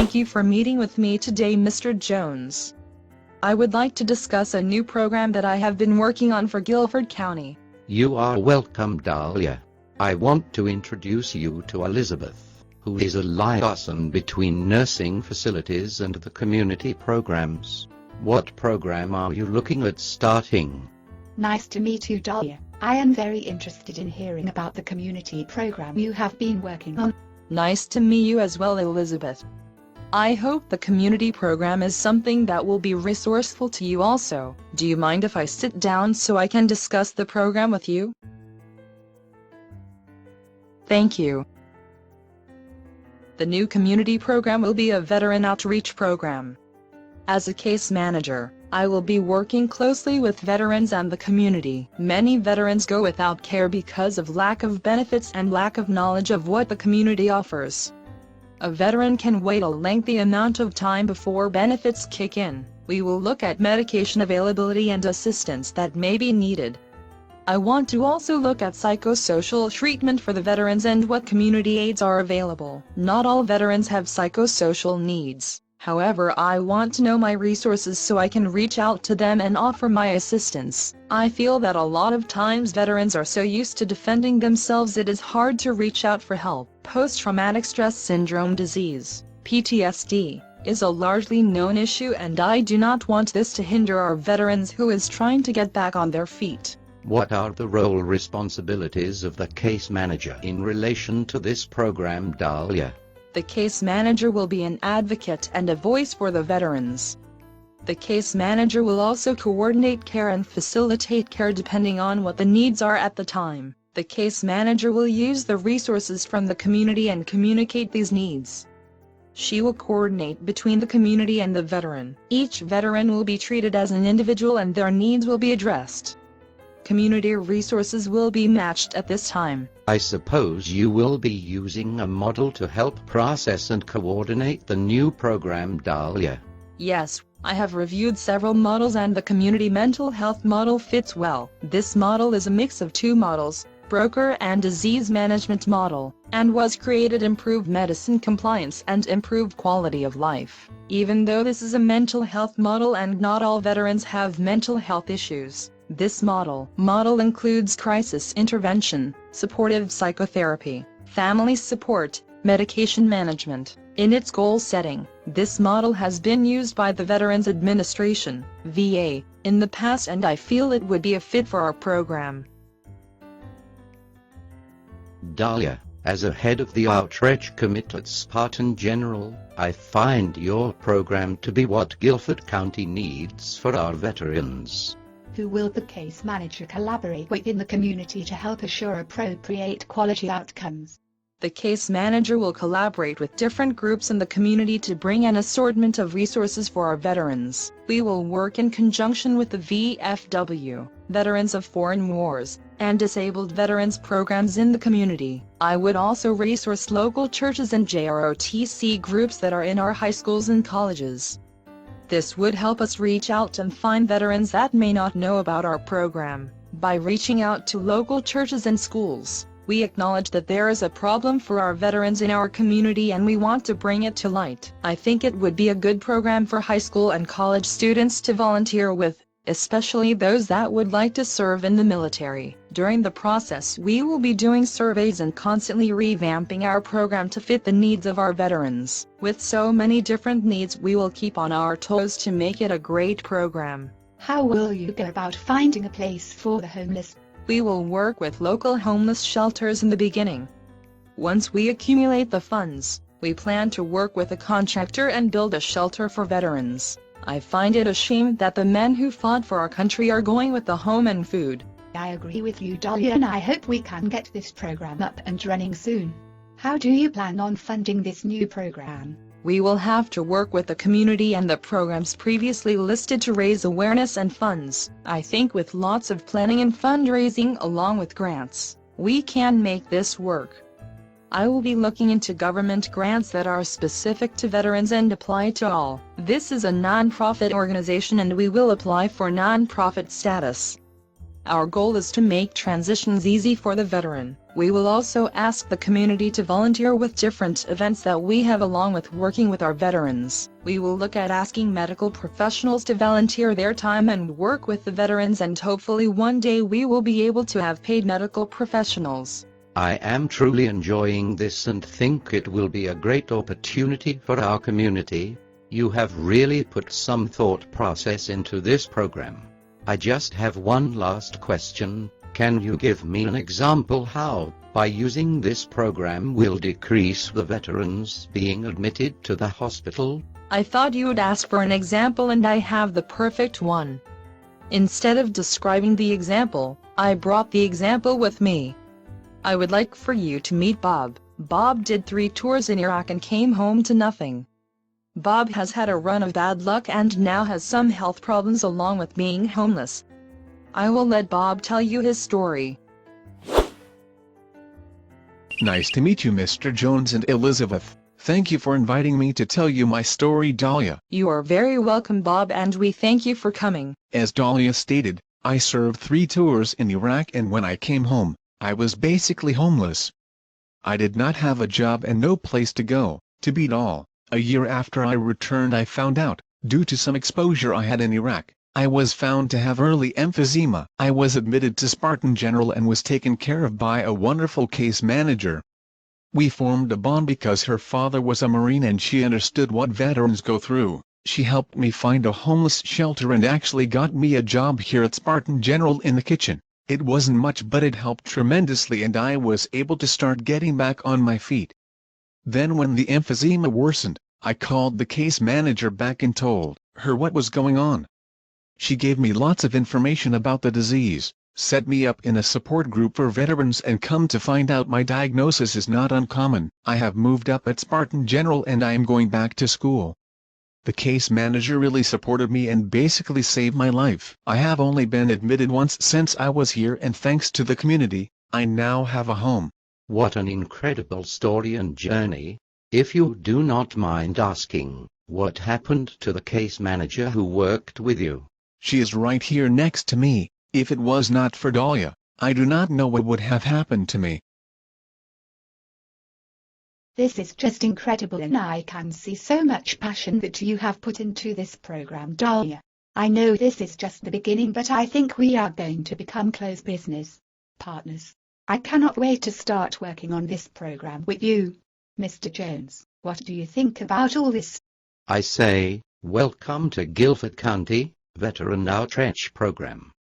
Thank you for meeting with me today, Mr. Jones. I would like to discuss a new program that I have been working on for Guilford County. You are welcome, Dahlia. I want to introduce you to Elizabeth, who is a liaison between nursing facilities and the community programs. What program are you looking at starting? Nice to meet you, Dahlia. I am very interested in hearing about the community program you have been working on. Nice to meet you as well, Elizabeth. I hope the community program is something that will be resourceful to you also. Do you mind if I sit down so I can discuss the program with you? Thank you. The new community program will be a veteran outreach program. As a case manager, I will be working closely with veterans and the community. Many veterans go without care because of lack of benefits and lack of knowledge of what the community offers. A veteran can wait a lengthy amount of time before benefits kick in. We will look at medication availability and assistance that may be needed. I want to also look at psychosocial treatment for the veterans and what community aids are available. Not all veterans have psychosocial needs. However, I want to know my resources so I can reach out to them and offer my assistance. I feel that a lot of times veterans are so used to defending themselves it is hard to reach out for help. Post-traumatic stress syndrome disease, PTSD, is a largely known issue and I do not want this to hinder our veterans who is trying to get back on their feet. What are the role responsibilities of the case manager in relation to this program, Dahlia? The case manager will be an advocate and a voice for the veterans. The case manager will also coordinate care and facilitate care depending on what the needs are at the time. The case manager will use the resources from the community and communicate these needs. She will coordinate between the community and the veteran. Each veteran will be treated as an individual and their needs will be addressed. Community resources will be matched at this time. I suppose you will be using a model to help process and coordinate the new program, Dahlia. Yes, I have reviewed several models and the community mental health model fits well. This model is a mix of two models, broker and disease management model, and was created to improve medicine compliance and improve quality of life. Even though this is a mental health model and not all veterans have mental health issues, this model includes crisis intervention, supportive psychotherapy, family support, medication management. In its goal setting, this model has been used by the Veterans Administration, VA, in the past and I feel it would be a fit for our program. Dahlia, as a head of the Outreach Committee at Spartan General, I find your program to be what Guilford County needs for our veterans. Who will the case manager collaborate with in the community to help assure appropriate quality outcomes? The case manager will collaborate with different groups in the community to bring an assortment of resources for our veterans. We will work in conjunction with the VFW, Veterans of Foreign Wars, and Disabled Veterans programs in the community. I would also resource local churches and JROTC groups that are in our high schools and colleges. This would help us reach out and find veterans that may not know about our program. By reaching out to local churches and schools, we acknowledge that there is a problem for our veterans in our community and we want to bring it to light. I think it would be a good program for high school and college students to volunteer with, especially those that would like to serve in the military. During the process, we will be doing surveys and constantly revamping our program to fit the needs of our veterans. With so many different needs, we will keep on our toes to make it a great program. How will you go about finding a place for the homeless? We will work with local homeless shelters in the beginning. Once we accumulate the funds, we plan to work with a contractor and build a shelter for veterans. I find it a shame that the men who fought for our country are going with the home and food. I agree with you, Dahlia, and I hope we can get this program up and running soon. How do you plan on funding this new program? We will have to work with the community and the programs previously listed to raise awareness and funds. I think with lots of planning and fundraising along with grants, we can make this work. I will be looking into government grants that are specific to veterans and apply to all. This is a non-profit organization and we will apply for non-profit status. Our goal is to make transitions easy for the veteran. We will also ask the community to volunteer with different events that we have along with working with our veterans. We will look at asking medical professionals to volunteer their time and work with the veterans, and hopefully one day we will be able to have paid medical professionals. I am truly enjoying this and think it will be a great opportunity for our community. You have really put some thought process into this program. I just have one last question. Can you give me an example how, by using this program, will decrease the veterans being admitted to the hospital? I thought you would ask for an example, and I have the perfect one. Instead of describing the example, I brought the example with me. I would like for you to meet Bob. Bob did 3 tours in Iraq and came home to nothing. Bob has had a run of bad luck and now has some health problems along with being homeless. I will let Bob tell you his story. Nice to meet you, Mr. Jones and Elizabeth. Thank you for inviting me to tell you my story, Dahlia. You are very welcome, Bob, and we thank you for coming. As Dahlia stated, I served 3 tours in Iraq, and when I came home, I was basically homeless. I did not have a job and no place to go. To beat all, a year after I returned, I found out, due to some exposure I had in Iraq, I was found to have early emphysema. I was admitted to Spartan General and was taken care of by a wonderful case manager. We formed a bond because her father was a Marine and she understood what veterans go through. She helped me find a homeless shelter and actually got me a job here at Spartan General in the kitchen. It wasn't much, but it helped tremendously and I was able to start getting back on my feet. Then when the emphysema worsened, I called the case manager back and told her what was going on. She gave me lots of information about the disease, set me up in a support group for veterans, and come to find out my diagnosis is not uncommon. I have moved up at Spartan General and I am going back to school. The case manager really supported me and basically saved my life. I have only been admitted once since I was here, and thanks to the community, I now have a home. What an incredible story and journey. If you do not mind asking, what happened to the case manager who worked with you? She is right here next to me. If it was not for Dahlia, I do not know what would have happened to me. This is just incredible, and I can see so much passion that you have put into this program, Dahlia. I know this is just the beginning, but I think we are going to become close business partners. I cannot wait to start working on this program with you. Mr. Jones, what do you think about all this? I say, welcome to Guilford County Veteran Outreach Program.